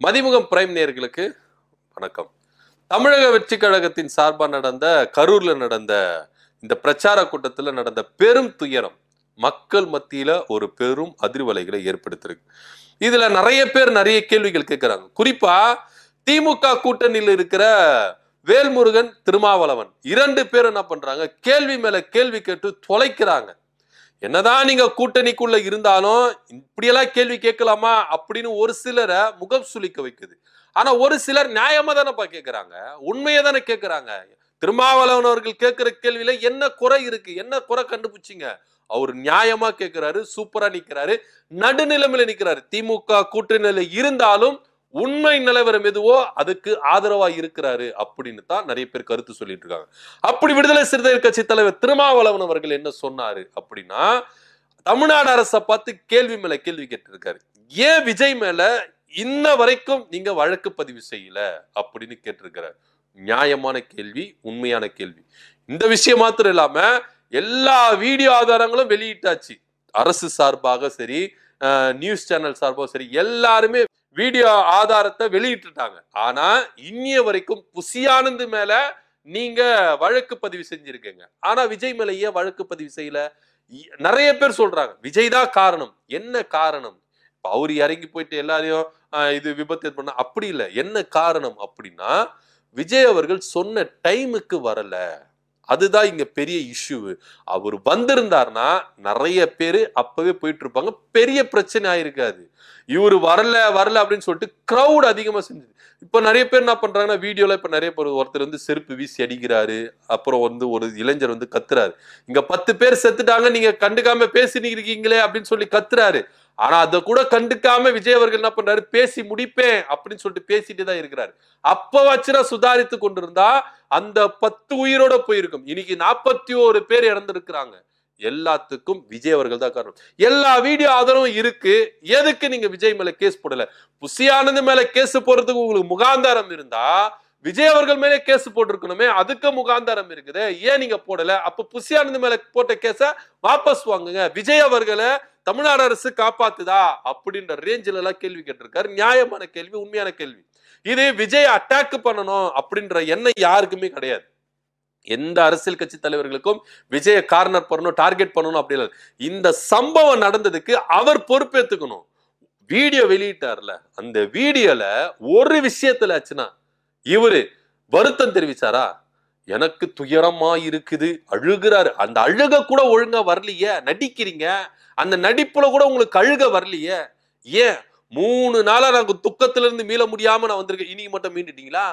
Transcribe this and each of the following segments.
Mathimugam prime நேயர்களுக்கு வணக்கம். தமிழக வெற்றி கழகத்தின் சார்பா நடந்த கரூர்ல நடந்த இந்த பிரச்சார கூட்டத்தில் நடந்த பெரும் துயரம் மக்கள் மத்தியில ஒரு பெரும் அதிர்வலைகளை ஏற்படுத்திருக்கு. இதுல நிறைய பேர் நிறைய கேள்விகள் கேட்கிறாங்க. குறிப்பா திமுக கூட்டணியில் இருக்கிற வேல்முருகன், திருமாவளவன் இரண்டு பேர் என்ன பண்றாங்க, கேள்வி மேல கேள்வி கேட்டு தொலைக்கிறாங்க. என்னதான் நீங்க கூட்டணிக்குள்ள இருந்தாலும் இப்படியெல்லாம் கேள்வி கேட்கலாமா அப்படின்னு ஒரு சிலரை முகம் சுளிக்க வைக்குது. ஆனா ஒரு சிலர் நியாயமா தானேப்பா கேட்கிறாங்க, உண்மையை தானே கேட்கிறாங்க. திருமாவளவன் அவர்கள் கேட்கிற கேள்வியில என்ன குறை இருக்கு, என்ன குறை கண்டுபிடிச்சிங்க? அவர் நியாயமா கேட்கிறாரு, சூப்பரா நிக்கிறாரு, நடுநிலைமையில நிக்கிறாரு. திமுக கூட்டணியில இருந்தாலும் உண்மை நிலவரம் எதுவோ அதுக்கு ஆதரவா இருக்கிறாரு அப்படின்னு தான் நிறைய பேர் கருத்து சொல்லிட்டு இருக்காங்க. அப்படி விடுதலை சிறுத்தைகள் கட்சி தலைவர் திருமாவளவன் அவர்கள் என்ன சொன்னாரு அப்படின்னா, தமிழ்நாடு அரசை பார்த்து கேள்வி மேல கேள்வி கேட்டு இருக்காரு. ஏன் விஜய் மேல இன்ன வரைக்கும் நீங்க வழக்கு பதிவு செய்யல அப்படின்னு கேட்டிருக்கிறார். நியாயமான கேள்வி, உண்மையான கேள்வி. இந்த விஷயம் மாத்திரம் இல்லாம எல்லா வீடியோ ஆதாரங்களும் வெளியிட்டாச்சு. அரசு சார்பாக சரி, நியூஸ் சேனல் சார்பாக சரி, எல்லாருமே வீடியோ ஆதாரத்தை வெளியிட்டுட்டாங்க. ஆனா இன்னிய வரைக்கும் புசி ஆனந்த் மேல நீங்க வழக்கு பதிவு செஞ்சிருக்கீங்க. ஆனா விஜய் மேல ஏன் வழக்கு பதிவு செய்யல? நிறைய பேர் சொல்றாங்க விஜய் தான் காரணம். என்ன காரணம்? அவரு இறங்கி போயிட்டு எல்லாரையும் இது விபத்து பண்ண அப்படி இல்லை. என்ன காரணம் அப்படின்னா, விஜய் அவர்கள் சொன்ன டைமுக்கு வரல. அதுதான் இங்க பெரிய இஷ்யூ. அவர் வந்திருந்தார்னா நிறைய பேரு அப்பவே போயிட்டு இருப்பாங்க, பெரிய பிரச்சனை ஆயிருக்காது. இவரு வரல வரல அப்படின்னு சொல்லிட்டு கிரௌட் அதிகமா செஞ்சது. இப்ப நிறைய பேர் என்ன பண்றாங்கன்னா, வீடியோல இப்ப நிறைய பேர் ஒருத்தர் வந்து செருப்பு வீசி அடிக்கிறாரு, அப்புறம் வந்து ஒரு இளைஞர் வந்து கத்துறாரு, இங்க 10 பேர் செத்துட்டாங்க நீங்க கண்டுக்காம பேசிட்டு இருக்கீங்களே அப்படின்னு சொல்லி கத்துறாரு. ஆனா அதை கூட கண்டுக்காம விஜய் அவர்கள் என்ன பண்றாரு, பேசி முடிப்பேன் அப்படின்னு சொல்லிட்டு பேசிட்டு தான் இருக்கிறாரு. அப்ப வச்சுனா சுதாரித்து கொண்டிருந்தா அந்த 10 உயிரோட போயிருக்கும். இன்னைக்கு 41 பேர் இறந்திருக்கிறாங்க. எல்லாத்துக்கும் விஜய் அவர்கள் தான் காரணம். எல்லா வீடியோ ஆதாரமும் இருக்கு. எதுக்கு நீங்க விஜய் மேல கேஸ் போடல? புசி ஆனந்த் மேல கேஸ் போடுறதுக்கு உங்களுக்கு முகாந்தாரம் இருந்தா விஜய் அவர்கள் மேலே கேஸ் போட்டிருக்கணுமே, அதுக்கு முகாந்தாரம் இருக்குது. ஏன் நீங்க போடல? அப்ப புசி ஆனந்த் மேல போட்ட கேஸ வாபஸ் வாங்குங்க. விஜய் அவர்களை தமிழ்நாடு அரசு காப்பாத்துதா அப்படின்ற ரேஞ்சில எல்லாம் கேள்வி கேட்டிருக்காரு. நியாயமான கேள்வி, உண்மையான கேள்வி. இது விஜய் அட்டாக் பண்ணணும் அப்படின்ற எண்ணம் யாருக்குமே கிடையாது. எந்த அரசியல் கட்சி தலைவர்களுக்கும் விஜய கார்னர் பண்ணணும், டார்கெட் பண்ணணும் அப்படி இல்லை. இந்த சம்பவம் நடந்ததுக்கு அவர் பொறுப்பேற்றுக்கணும். வீடியோ வெளியிட்டார்ல, அந்த வீடியோல ஒரு விஷயத்துல ஆச்சுன்னா இவரு வருத்தம் தெரிவிச்சாரா? எனக்கு துயரமா இருக்குது, அழுகிறாரு. அந்த அழுக கூட ஒழுங்கா வரலையே, நடிக்கிறீங்க. அந்த நடிப்புல கூட உங்களுக்கு அழுக வரலையே. ஏன் 3 நாளா நாங்க துக்கத்துல இருந்து மீள முடியாம நான் வந்திருக்கேன், இன்னைக்கு மட்டும் மீண்டுட்டீங்களா?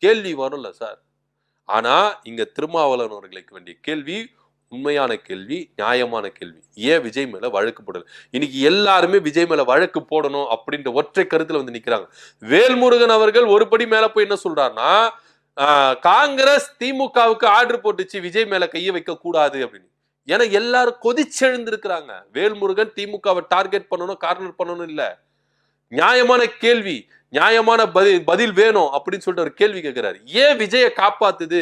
கேள்வி வரும்ல சார். ஆனா இங்க திருமாவளவன் அவர்களுக்கு வேண்டிய கேள்வி உண்மையான கேள்வி, நியாயமான கேள்வி. ஏன் விஜய் மேல வழக்கு போடல? இன்னைக்கு எல்லாருமே விஜய் மேல வழக்கு போடணும் அப்படின்ற ஒற்றை கருத்துல வந்து நிக்கிறாங்க. வேல்முருகன் அவர்கள் ஒரு படி மேல போய் என்ன சொல்றாருன்னா, காங்கிரஸ் திமுகவுக்கு ஆர்டர் போட்டுச்சு விஜய் மேல கைய வைக்க கூடாது அப்படின்னு. ஏன்னா எல்லாரும் கொதிச்செழுந்திருக்கிறாங்க. வேல்முருகன் திமுகவை டார்கெட் பண்ணணும், கார்னர் பண்ணணும் இல்ல. நியாயமான கேள்வி, நியாயமான பதில் வேணும் அப்படின்னு சொல்லிட்டு ஒரு கேள்வி கேட்கிறாரு. ஏன் விஜயை காப்பாத்துது?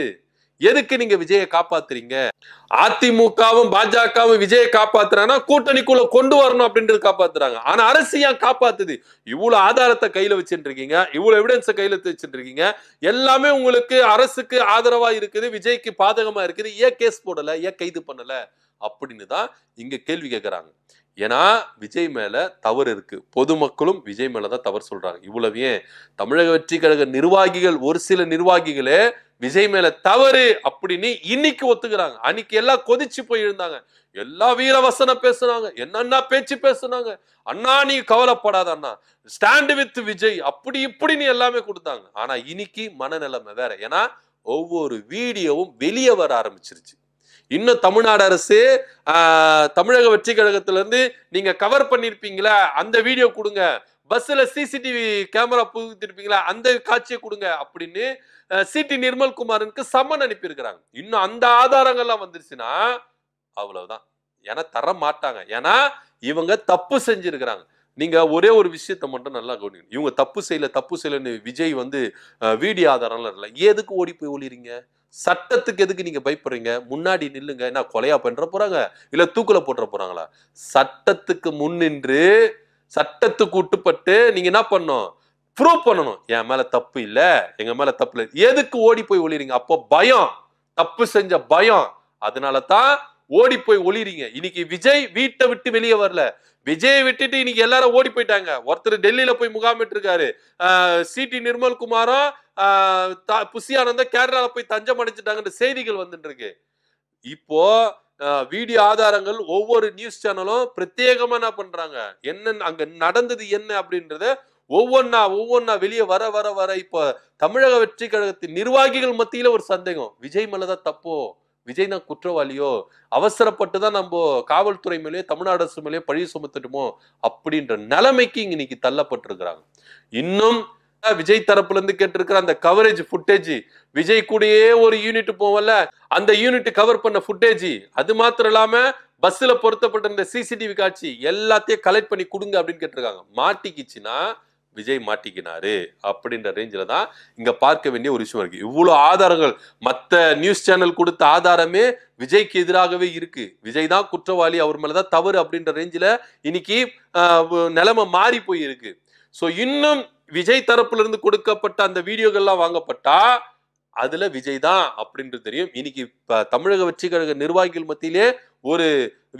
எதுக்கு நீங்க விஜயை காப்பாத்துறீங்க? அதிமுகவும் பாஜகவும் விஜயை காப்பாத்துறாங்கன்னா கூட்டணிக்குள்ள கொண்டு வரணும் அப்படின்றது காப்பாத்துறாங்க. ஆனா அரசு ஏன் காப்பாத்துது? இவ்வளவு ஆதாரத்தை கையில வச்சுட்டு இருக்கீங்க, இவ்வளவு எவிடன்ஸை கையில வச்சுட்டு இருக்கீங்க, எல்லாமே உங்களுக்கு அரசுக்கு ஆதரவா இருக்குது, விஜய்க்கு பாதகமா இருக்குது. ஏன் கேஸ் போடல, ஏன் கைது பண்ணல அப்படின்னு தான் இங்க கேள்வி கேட்கிறாங்க. ஏன்னா விஜய் மேல தவறு இருக்கு. பொதுமக்களும் விஜய் மேலதான் தவறு சொல்றாங்க. இவ்வளவு ஏன் தமிழக வெற்றி கழக நிர்வாகிகள், ஒரு சில நிர்வாகிகளே விஜய் மேல தவறு அப்படின்னு இன்னைக்கு ஒத்துக்கிறாங்க. அன்னைக்கு எல்லாம் கொதிச்சு போய் இருந்தாங்க, எல்லா வீரவசனம் பேசுனாங்க, என்னன்னா பேச்சு பேசுனாங்க. அண்ணா நீ கவலைப்படாத அண்ணா, ஸ்டாண்ட் வித் விஜய் அப்படி இப்படின்னு எல்லாமே கொடுத்தாங்க. ஆனா இன்னைக்கு மனநிலைமை வேற. ஏன்னா ஒவ்வொரு வீடியோவும் வெளியே வர ஆரம்பிச்சிருச்சு. இன்னும் தமிழ்நாடு அரசு தமிழக வெற்றி கழகத்துல இருந்து நீங்க கவர் பண்ணிருப்பீங்களா அந்த வீடியோ கொடுங்க, பஸ்ல சிசிடிவி கேமரா புகுத்திருப்பீங்களா அந்த காட்சியை கொடுங்க அப்படின்னு சிடி நிர்மல்குமாருக்கு சம்மன் அனுப்பி இருக்கிறாங்க. இன்னும் அந்த ஆதாரங்கள்லாம் வந்துருச்சுன்னா அவ்வளவுதான். ஏன்னா தர மாட்டாங்க. ஏன்னா இவங்க தப்பு செஞ்சிருக்கிறாங்க. நீங்க ஒரே ஒரு விஷயத்த மட்டும் நல்லா கவனிக்கணும். இவங்க தப்பு செய்யலன்னு விஜய் வந்து வீடியோ ஆதாரம்லாம் இல்லை. எதுக்கு ஓடி போய் ஒளிறீங்க? சட்டத்துக்கு எதுக்கு நீங்க பயப்படுறீங்க? முன்னாடி நில்லுங்க. என்ன கொலையா பண்ற போறாங்க, இல்ல தூக்குல போட்டுற போறாங்களா? சட்டத்துக்கு முன்னின்று சட்டத்துக்கு உட்பட்டு நீங்க என்ன பண்ணும்? ப்ரூவ் பண்ணணும். என் மேல தப்பு இல்ல, எங்க மேல தப்பு இல்லை. எதுக்கு ஓடி போய் ஒளிறீங்க? அப்போ பயம், தப்பு செஞ்ச பயம். அதனால தான் ஓடி போய் ஒளிறீங்க. இன்னைக்கு விஜய் வீட்டை விட்டு வெளியே வரல. விஜயை விட்டுட்டு இன்னைக்கு எல்லாரும் ஓடி போயிட்டாங்க. ஒருத்தர் டெல்லியில போய் முகாமிட்டு இருக்காரு. சிடி நிர்மல்குமாரும் புசி ஆனந்தா கேரளால போய் தஞ்சம் அடைஞ்சிட்டாங்கன்ற செய்திகள் வந்துட்டு இருக்கு. இப்போ வீடியோ ஆதாரங்கள் ஒவ்வொரு நியூஸ் சேனலும் பிரத்யேகமா என்ன பண்றாங்க, என்ன அங்க நடந்தது என்ன அப்படின்றத ஒவ்வொன்னா வெளியே வர வர வர இப்போ தமிழக வெற்றி கழகத்தின் நிர்வாகிகள் மத்தியில ஒரு சந்தேகம், விஜய் மேலதான் தப்போ, விஜய் தான் குற்றவாளியோ, அவசரப்பட்டுதான் நம்ம காவல்துறை மேலேயே தமிழ்நாடு அரசு மேலேயே பழி சுமத்துட்டுமோ அப்படின்ற நிலைமைக்கு இன்னைக்கு தள்ளப்பட்டிருக்கிறாங்க. இன்னும் விஜய் தரப்புல இருந்து கேட்டிருக்கிற அந்த கவரேஜ் ஃபுட்டேஜ், விஜய் கூடயே ஒரு யூனிட் போவல, அந்த யூனிட் கவர் பண்ண ஃபுட்டேஜ், அது மாத்திரம் இல்லாம பஸ்ல பொருத்தப்பட்ட இந்த சிசிடிவி காட்சி எல்லாத்தையும் கலெக்ட் பண்ணி கொடுங்க அப்படின்னு கேட்டிருக்காங்க. மாட்டிக்கிச்சுன்னா விஜய் மாட்டிக்கினாரு அப்படின்ற ரேஞ்சில தான் இங்க பார்க்க வேண்டிய ஒரு விஷயம் இருக்கு. இவ்வளவு ஆதாரங்கள், மத்த நியூஸ் சேனல் கொடுத்த ஆதாரமே விஜய்க்கு எதிராகவே இருக்கு. விஜய் தான் குற்றவாளி, அவர் மேலதான் தவறு அப்படின்ற ரேஞ்சில இன்னைக்கு நிலைமை மாறி போயிருக்கு. சோ இன்னும் விஜய் தரப்புல இருந்து கொடுக்கப்பட்ட அந்த வீடியோகள்லாம் வாங்கப்பட்டா அதுல விஜய் தான் அப்படின்றது தெரியும். இன்னைக்கு தமிழக வெற்றி கழக நிர்வாகிகள் மத்தியிலே ஒரு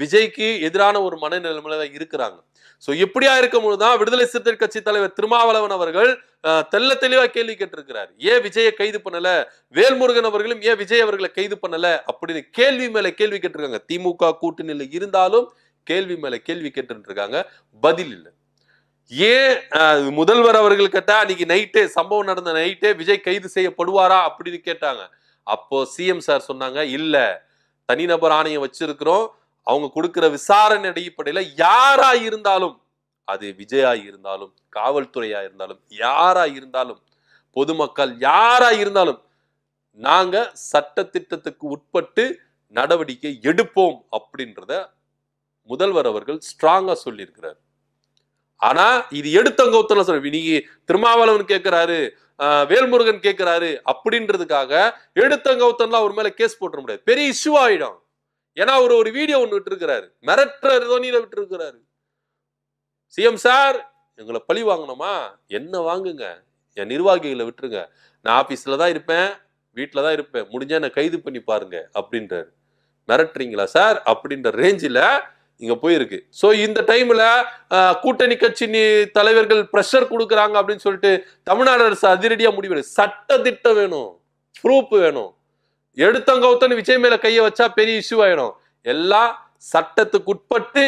விஜய்க்கு எதிரான ஒரு மனநிலைமையில தான் இருக்கிறாங்க. சோ இப்படியா இருக்கும்போதுதான் விடுதலை சிறுத்தைகள் கட்சி தலைவர் திருமாவளவன் அவர்கள் தெல்ல தெளிவா கேள்வி கேட்டிருக்கிறார். ஏன் விஜயை கைது பண்ணல, வேல்முருகன் அவர்களும் ஏன் விஜய் அவர்களை கைது பண்ணல அப்படின்னு கேள்வி மேல கேள்வி கேட்டிருக்காங்க. திமுக கூட்டணியில இருந்தாலும் கேள்வி மேல கேள்வி கேட்டு இருக்காங்க, பதில் இல்லை. ஏன் முதல்வர் அவர்கள் கேட்டா அன்னைக்கு நைட்டே, சம்பவம் நடந்த நைட்டே விஜய் கைது செய்யப்படுவாரா அப்படின்னு கேட்டாங்க. அப்போ சிஎம் சார் சொன்னாங்க, இல்ல, தனிநபர் ஆணையம் வச்சிருக்கிறோம், அவங்க கொடுக்கிற விசாரணை அடிப்படையில யாரா இருந்தாலும், அது விஜயா இருந்தாலும் காவல்துறையா இருந்தாலும் யாரா இருந்தாலும் பொதுமக்கள் யாரா இருந்தாலும் நாங்க சட்ட திட்டத்துக்கு உட்பட்டு நடவடிக்கை எடுப்போம் அப்படின்றத முதல்வர் அவர்கள் ஸ்ட்ராங்கா சொல்லி இருக்கிறார். ஆனா இது எடுத்தங்கவுத்தல சொல்ற, நீங்க திருமாவளவன் கேட்கிறாரு, வேல்முருகன் கேட்கிறாரு அப்படின்றதுக்காக எடுத்தங்கவுத்தன்லாம் ஒரு மேல கேஸ் போட்டுற முடியாது, பெரிய இஷ்யூ ஆயிடும். ஏன்னா அவர் ஒரு வீடியோ ஒண்ணு விட்டு இருக்கிறாரு, மிரட்டுற தோனியில விட்டு இருக்கிறாரு. சிஎம் சார் எங்களை பழி வாங்கணுமா, என்ன வாங்குங்க, என் நிர்வாகிகளை விட்டுருங்க, நான் ஆபீஸ்ல தான் இருப்பேன், வீட்டுல தான் இருப்பேன், முடிஞ்சா என்ன கைது பண்ணி பாருங்க அப்படின்றாரு. மிரட்டுறீங்களா சார் அப்படின்ற ரேஞ்சில இங்க போயிருக்கு. சோ இந்த டைம்ல கூட்டணி கட்சி தலைவர்கள் பிரஷர் கொடுக்குறாங்க அப்படின்னு சொல்லிட்டு தமிழ்நாடு அரசு அதிரடியா முடிவு, சட்ட திட்டம் வேணும், ப்ரூஃப் வேணும். எடுத்தங்கவுத்தன் விஜய் மேல கைய வச்சா பெரிய இஷ்யூ ஆயிடும். எல்லாம் சட்டத்துக்கு உட்பட்டு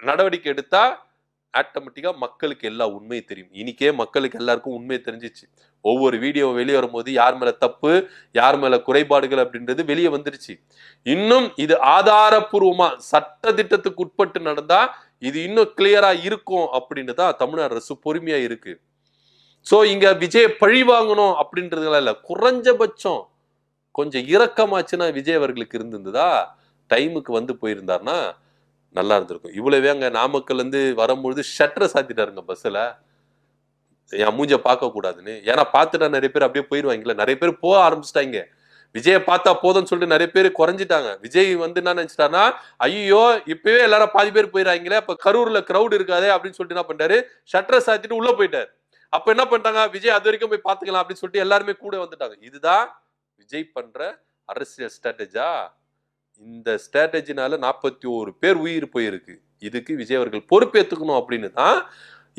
நடவடிக்கை எடுத்தா ஆட்டோமேட்டிக்கா மக்களுக்கு எல்லா உண்மை தெரியும். இன்னைக்கே மக்களுக்கு எல்லாருக்கும் உண்மை தெரிஞ்சிச்சு. ஒவ்வொரு வீடியோ வெளியே வரும்போது யார் மேல தப்பு, யார் மேல குறைபாடுகள் அப்படின்றது வெளியே வந்துருச்சு. இன்னும் இது ஆதாரப்பூர்வமா சட்ட திட்டத்துக்கு உட்பட்டு நடந்தா இது இன்னும் கிளியரா இருக்கும் அப்படின்னு தான் தமிழ்நாடு அரசு பொறுமையா இருக்கு. சோ இங்க விஜய் பழி வாங்கணும் அப்படின்றதுல இல்ல, குறைஞ்சபட்சம் கொஞ்சம் இரக்கமாச்சுன்னா விஜய் அவர்களுக்கு இருந்திருந்ததா, டைமுக்கு வந்து போயிருந்தாருன்னா நல்லா இருந்திருக்கும். இவ்வளவே அங்க நாமக்கல் இருந்து வரும்பொழுது ஷட்டரை சாத்திட்டாருங்க பஸ்ல, என் மூஞ்ச பார்க்க கூடாதுன்னு. ஏன்னா பார்த்துட்டா நிறைய பேர் அப்படியே போயிருவாங்கல்ல, நிறைய பேர் போக ஆரம்பிச்சிட்டாங்க. விஜயை பார்த்தா போதும்னு சொல்லிட்டு நிறைய பேர் குறைஞ்சிட்டாங்க. விஜய் வந்து என்ன நினைச்சிட்டாருன்னா, ஐயோ இப்பவே எல்லாரும் பாதி பேர் போயிடறாங்களே, அப்ப கரூர்ல கிரௌட் இருக்காதே அப்படின்னு சொல்லிட்டு என்ன பண்ணிட்டாரு, ஷட்டரை சாத்திட்டு உள்ள போயிட்டாரு. அப்ப என்ன பண்ணிட்டாங்க, விஜய் அது வரைக்கும் போய் பார்த்துக்கலாம் அப்படின்னு சொல்லிட்டு எல்லாருமே கூட வந்துட்டாங்க. இதுதான் விஜய் பண்ற அரசியல் ஸ்ட்ராட்டஜியா? இந்த ஸ்ட்ராட்டஜினால 41 பேர் உயிர் போயிருக்கு. இதுக்கு விஜய் அவர்கள் பொறுப்பேற்றுக்கணும் அப்படின்னு தான்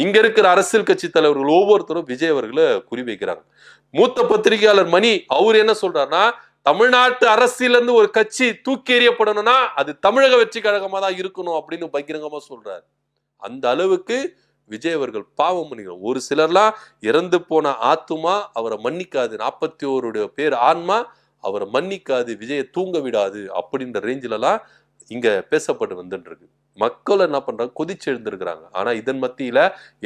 இங்க இருக்கிற அரசியல் கட்சி தலைவர்கள் ஒவ்வொருத்தரும் விஜய் அவர்களை குறி வைக்கிறாங்க. மூத்த பத்திரிகையாளர் மணி அவர் என்ன சொல்றாருன்னா, தமிழ்நாட்டு அரசியல இருந்து ஒரு கட்சி தூக்கி எறியப்படணும்னா அது தமிழக வெற்றி கழகமா தான் இருக்கணும் அப்படின்னு பகிரங்கமா சொல்றாரு. அந்த அளவுக்கு விஜய் அவர்கள் பாவம் பண்ணிக்கிறார். ஒரு சிலர்லாம் இறந்து போன ஆத்துமா அவரை மன்னிக்காது, 41 பேர் ஆன்மா அவரை மன்னிக்காது, விஜயை தூங்க விடாது அப்படின்ற ரேஞ்சில எல்லாம் இங்க பேசப்பட்டு வந்துட்டு இருக்கு. மக்கள் என்ன பண்றாங்க, கொதிச்சு எழுந்திருக்கிறாங்க. ஆனா இதன் மத்தியில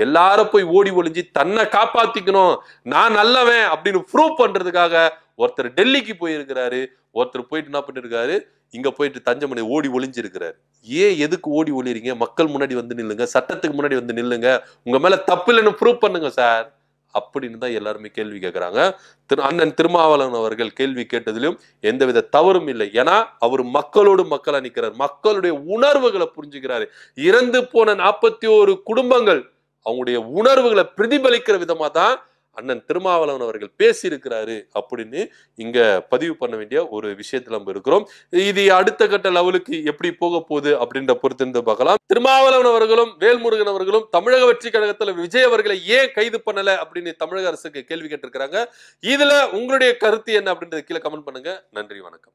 எல்லாரும் போய் ஓடி ஒளிஞ்சு தன்னை காப்பாத்திக்கணும், நான் நல்லவன் அப்படின்னு ப்ரூவ் பண்றதுக்காக ஒருத்தர் டெல்லிக்கு போயிருக்கிறாரு, ஒருத்தர் போயிட்டு என்ன பண்ணிருக்காரு, இங்க போயிட்டு தஞ்சமனை ஓடி ஒளிஞ்சிருக்கிறாரு. ஏன் எதுக்கு ஓடி ஒளிறீங்க? மக்கள் முன்னாடி வந்து நில்லுங்க, சட்டத்துக்கு முன்னாடி வந்து நில்லுங்க, உங்க மேல தப்பு இல்லைன்னு ப்ரூவ் பண்ணுங்க சார் அப்படின்னு தான் எல்லாருமே கேள்வி கேட்கிறாங்க. அண்ணன் திருமாவளவன் அவர்கள் கேள்வி கேட்டதிலும் எந்தவித தவறும் இல்லை. ஏன்னா அவர் மக்களோடு மக்களா நிற்கிறார், மக்களுடைய உணர்வுகளை புரிஞ்சுக்கிறாரு. இறந்து போன 41 குடும்பங்கள் அவங்களுடைய உணர்வுகளை பிரதிபலிக்கிற விதமா தான் அண்ணன் திருமாவளவன் அவர்கள் பேசியிருக்கிறாரு அப்படின்னு இங்க பதிவு பண்ண வேண்டிய ஒரு விஷயத்துல நம்ம இருக்கிறோம். இது அடுத்த கட்ட லெவலுக்கு எப்படி போக போகுது அப்படின்ற பொறுத்திருந்து பார்க்கலாம். திருமாவளவன் அவர்களும் வேல்முருகன் அவர்களும் தமிழக வெற்றி கழகத்துல விஜய் அவர்களை ஏன் கைது பண்ணல அப்படின்னு தமிழக அரசுக்கு கேள்வி கேட்டிருக்கிறாங்க. இதுல உங்களுடைய கருத்து என்ன அப்படின்றத கீழே கமெண்ட் பண்ணுங்க. நன்றி, வணக்கம்.